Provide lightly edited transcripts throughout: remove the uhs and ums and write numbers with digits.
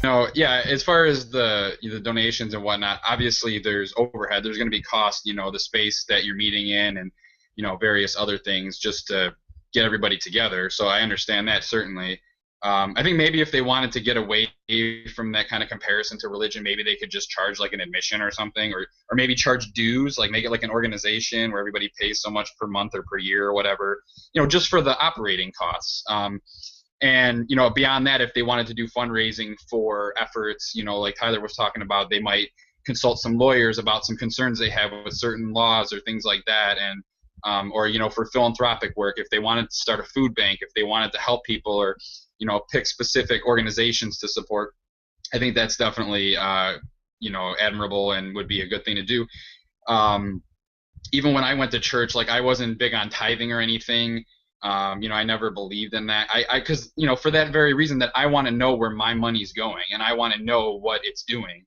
No, yeah, as far as the donations and whatnot, obviously there's overhead. There's going to be cost, the space that you're meeting in and, various other things just to get everybody together. So I understand that certainly. I think maybe if they wanted to get away from that kind of comparison to religion, maybe they could just charge like an admission or something, or maybe charge dues, like make it like an organization where everybody pays so much per month or per year or whatever, just for the operating costs. And beyond that, if they wanted to do fundraising for efforts, like Tyler was talking about, they might consult some lawyers about some concerns they have with certain laws or things like that. And or for philanthropic work, if they wanted to start a food bank, if they wanted to help people, or pick specific organizations to support, I think that's definitely admirable and would be a good thing to do. um, Even when I went to church, like I wasn't big on tithing or anything. I never believed in that. Because for that very reason, that I want to know where my money's going and I want to know what it's doing.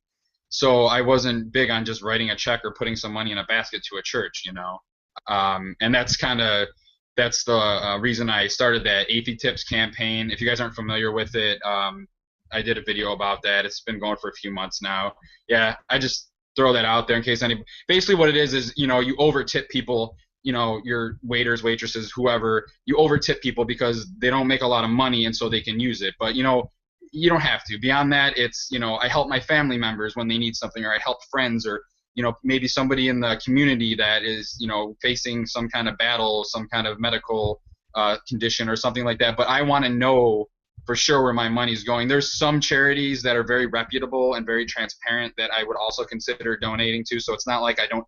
So I wasn't big on just writing a check or putting some money in a basket to a church. And that's the reason I started that Atheist Tips campaign. If you guys aren't familiar with it, I did a video about that. It's been going for a few months now. Yeah, I just throw that out there in case any. Basically, what it is you over tip people. Your waiters, waitresses, whoever, you over tip people because they don't make a lot of money and so they can use it. But you don't have to. Beyond that, it's I help my family members when they need something, or I help friends, or maybe somebody in the community that is facing some kind of battle, some kind of medical condition or something like that. But I want to know for sure where my money's going. There's some charities that are very reputable and very transparent that I would also consider donating to. So it's not like I don't,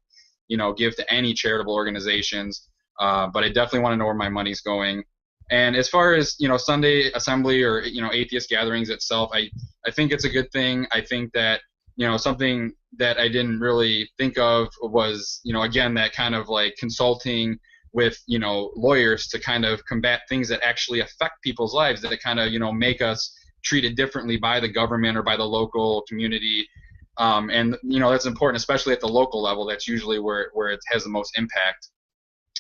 give to any charitable organizations. But I definitely want to know where my money's going. And as far as Sunday assembly or atheist gatherings itself, I think it's a good thing. I think that something that I didn't really think of was again that kind of like consulting with lawyers to kind of combat things that actually affect people's lives, that kind of make us treated differently by the government or by the local community. And that's important, especially at the local level. That's usually where it has the most impact.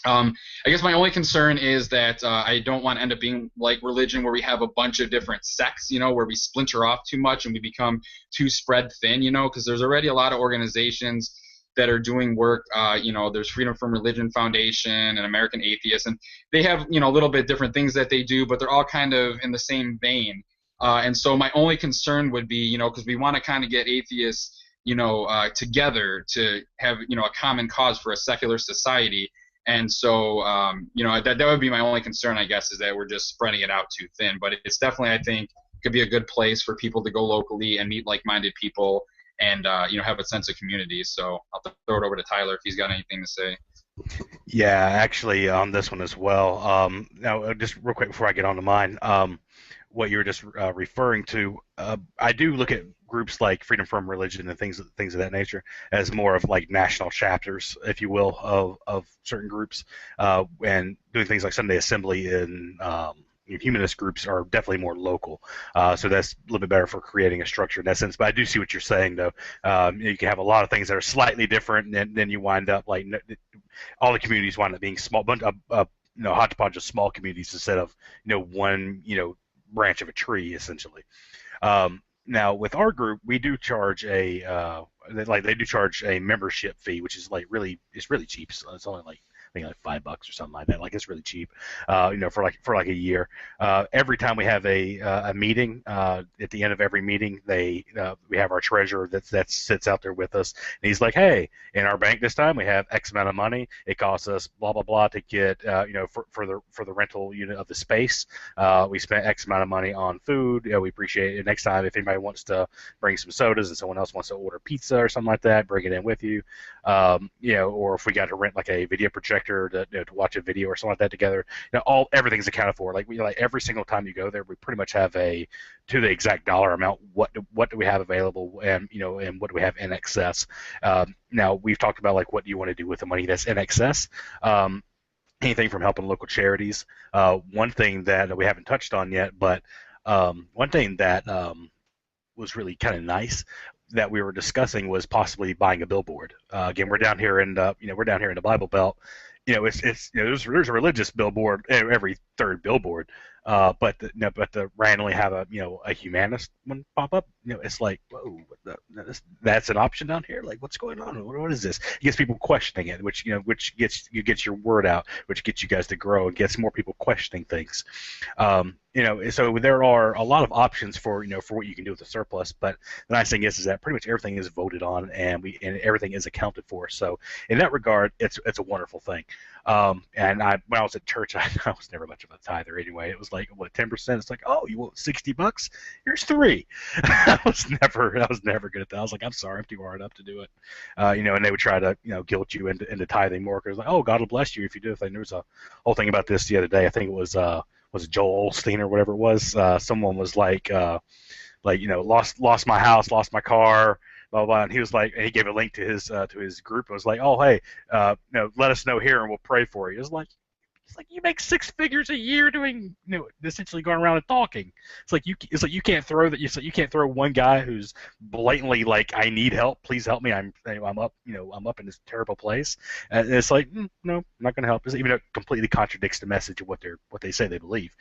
I guess my only concern is that I don't want to end up being like religion, where we have a bunch of different sects, where we splinter off too much and we become too spread thin, because there's already a lot of organizations that are doing work. There's Freedom from Religion Foundation and American Atheists, and they have a little bit different things that they do, but they're all kind of in the same vein. And so my only concern would be, because we want to kind of get atheists, together to have a common cause for a secular society. And so, that would be my only concern, I guess, is that we're just spreading it out too thin. But it's definitely, I think, could be a good place for people to go locally and meet like-minded people and, have a sense of community. So I'll throw it over to Tyler if he's got anything to say. Yeah, actually, on this one as well. Now, just real quick before I get on to mine, what you were just referring to, I do look at groups like Freedom from Religion and things of that nature as more of like national chapters, if you will, of certain groups, and doing things like Sunday Assembly and humanist groups are definitely more local. So that's a little bit better for creating a structure in that sense. But I do see what you're saying, though. You can have a lot of things that are slightly different, and then you wind up like all the communities wind up being small, bunch of hodgepodge of small communities instead of one branch of a tree essentially. Now with our group, we do charge they do charge a membership fee, which is like it's really cheap. So it's only like I think like $5 or something like that. Like it's really cheap, for like a year. Every time we have a meeting, at the end of every meeting, we have our treasurer that sits out there with us, and he's like, hey, in our bank this time we have X amount of money. It costs us blah blah blah to get for the rental unit of the space. We spent X amount of money on food. We appreciate it. Next time, if anybody wants to bring some sodas and someone else wants to order pizza or something like that, bring it in with you. Or if we got to rent like a video projector to watch a video or something like that together, everything's accounted for. Like every single time you go there, we pretty much have to the exact dollar amount. What do we have available, and and what do we have in excess? Now we've talked about like what do you want to do with the money that's in excess. Anything from helping local charities. One thing that we haven't touched on yet, but one thing that was really kind of nice that we were discussing was possibly buying a billboard. Again, we're down here in the Bible Belt. There's a religious billboard every third billboard. But to randomly have a humanist one pop up, it's like, whoa, that's an option down here. Like, what's going on? What is this? It gets people questioning it, which gets your word out, which gets you guys to grow and gets more people questioning things. So there are a lot of options for what you can do with the surplus. But the nice thing is that pretty much everything is voted on, and everything is accounted for. So in that regard, it's a wonderful thing. And when I was at church, I was never much of a tither anyway. It was like, what, 10%? It's like, oh, you want $60? Here's $3. I was never good at that. I was like, I'm sorry, I'm too hard up to do it. And they would try to guilt you into tithing more, because like, oh, God will bless you if you do. There was a whole thing about this the other day. I think it was it Joel Osteen or whatever it was. Someone was like lost my house, lost my car, blah, blah, blah. And he was like, and he gave a link to his group. It was like, oh, hey, let us know here and we'll pray for you. It's like you make 6 figures a year doing, essentially going around and talking. It's like you can't throw that. You can't throw one guy who's blatantly like, I need help, please help me. I'm up, I'm up in this terrible place. And it's like, no, I'm not going to help. Even though it completely contradicts the message of what they say they believe.